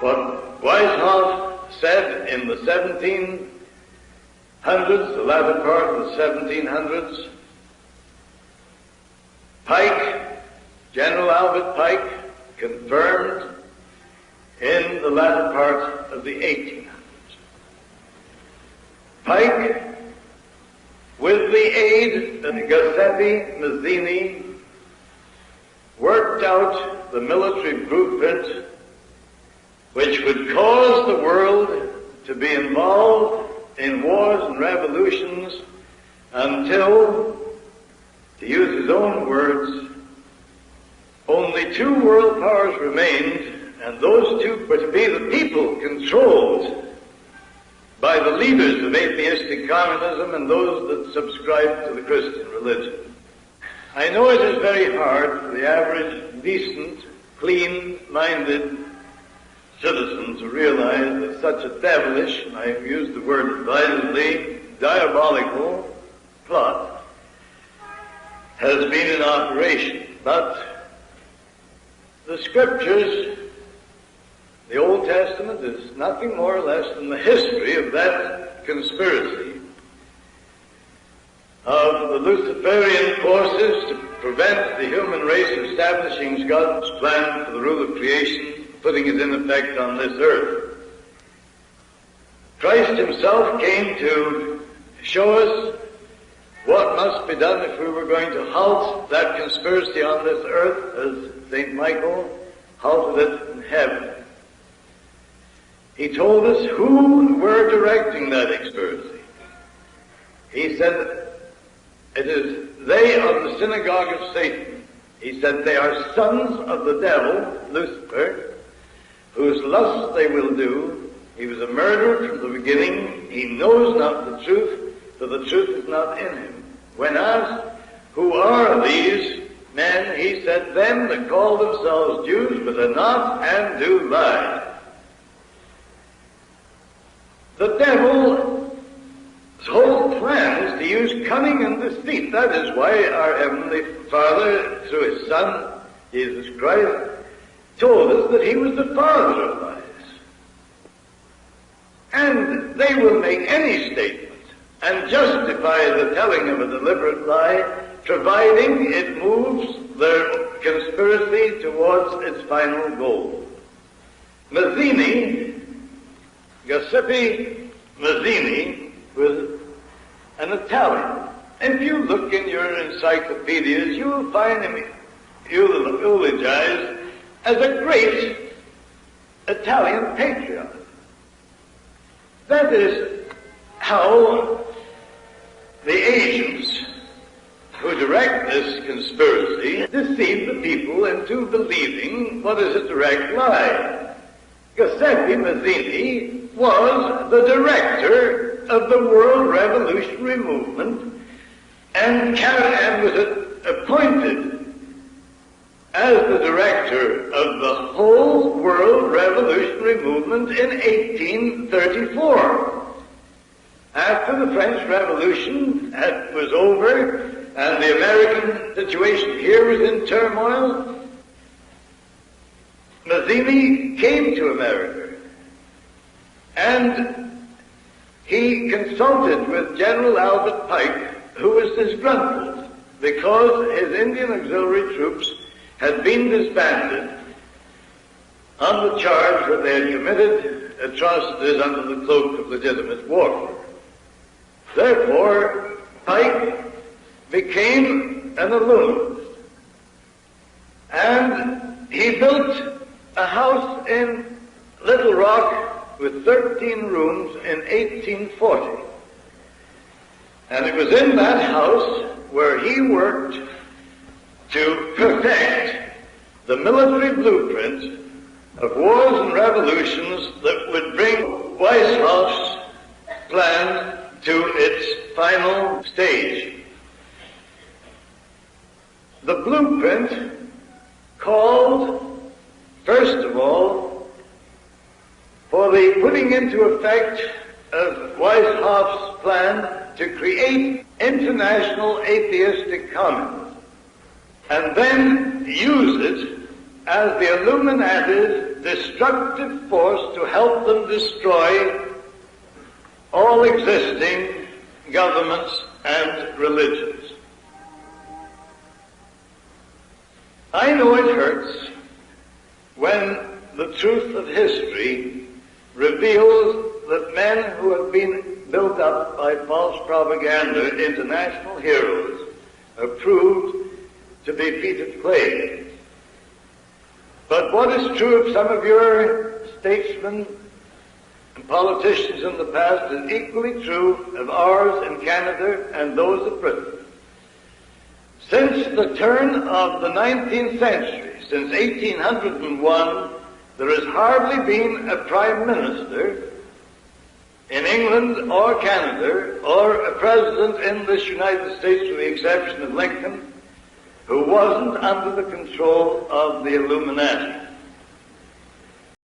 What Weishaupt said in the 1700s, the latter part of the 1700s, Pike, General Albert Pike, confirmed in the latter part of the 1800s. Pike, with the aid of Giuseppe Mazzini, worked out the military blueprint which would cause the world to be involved in wars and revolutions until, to use his own words, only two world powers remained, and those two were to be the people controlled by the leaders of atheistic communism and those that subscribed to the Christian religion. I know it is very hard for the average, decent, clean-minded citizen to realize that such a devilish, and I use the word advisedly, diabolical plot has been in operation. But the Scriptures, the Old Testament, is nothing more or less than the history of that conspiracy of the Luciferian forces to prevent the human race establishing God's plan for the rule of creation, putting it in effect on this earth. Christ himself came to show us what must be done if we were going to halt that conspiracy on this earth, as St. Michael halted it in heaven. He told us who were directing that conspiracy. He said, it is they of the synagogue of Satan. He said, they are sons of the devil, Lucifer, whose lusts they will do. He was a murderer from the beginning. He knows not the truth, for the truth is not in him. When asked, who are these men? He said, them that call themselves Jews, but are not, and do lie. The devil's whole plan is to use cunning and deceit. That is why our Heavenly Father, through His Son, Jesus Christ, told us that He was the father of lies. And they will make any statement and justify the telling of a deliberate lie, providing it moves their conspiracy towards its final goal. Mazzini, Giuseppe Mazzini, was an Italian. If you look in your encyclopedias, you will find him eulogized as a great Italian patriot. That is how the agents who direct this conspiracy deceive the people into believing what is a direct lie. Giuseppe Mazzini was the director of the World Revolutionary Movement and was appointed as the director of the whole World Revolutionary Movement in 1834. After the French Revolution was over and the American situation here was in turmoil, Mazzini came to America. And he consulted with General Albert Pike, who was disgruntled because his Indian auxiliary troops had been disbanded on the charge that they had committed atrocities under the cloak of legitimate warfare. Therefore, Pike became an illuminist, and he built a house in Little Rock with 13 rooms in 1840. And it was in that house where he worked to perfect the military blueprint of wars and revolutions that would bring Weishaupt's plan to its final stage. The blueprint called, first of all, for the putting into effect of Weishaupt's plan to create international atheistic communism, and then use it as the illuminated destructive force to help them destroy all existing governments and religions. I know it hurts when the truth of history reveals that men who have been built up by false propaganda into national heroes are proved to be feet of clay. But what is true of some of your statesmen and politicians in the past is equally true of ours in Canada and those of Britain. Since the turn of the 19th century, since 1801, there has hardly been a prime minister in England or Canada, or a president in this United States, with the exception of Lincoln, who wasn't under the control of the Illuminati.